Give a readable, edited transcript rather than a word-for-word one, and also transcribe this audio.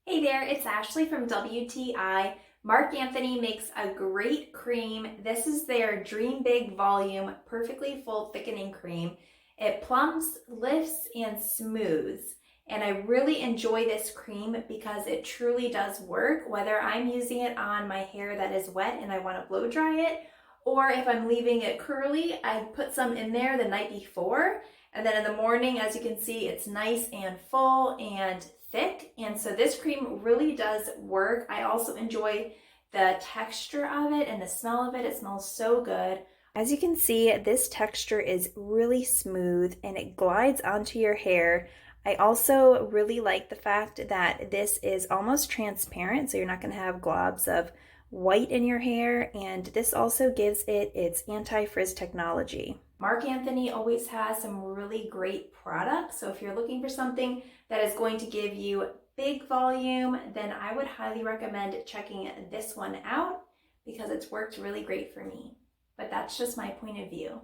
Hey there, it's Ashley from WTI. Marc Anthony makes a great cream. This is their Dream Big Volume Perfectly Full Thickening Cream. It plumps, lifts, and smooths. And I really enjoy this cream because it truly does work, whether I'm using it on my hair that is wet and I want to blow dry it, or if I'm leaving it curly, I put some in there the night before. And then in the morning, as you can see, it's nice and full and thick. And so this cream really does work. I also enjoy the texture of it and the smell of it. It smells so good. As you can see, this texture is really smooth and it glides onto your hair. I also really like the fact that this is almost transparent, so you're not going to have globs of white in your hair, and this also gives it its anti-frizz technology. Marc Anthony always has some really great products, so if you're looking for something that is going to give you big volume, then I would highly recommend checking this one out because it's worked really great for me. But that's just my point of view.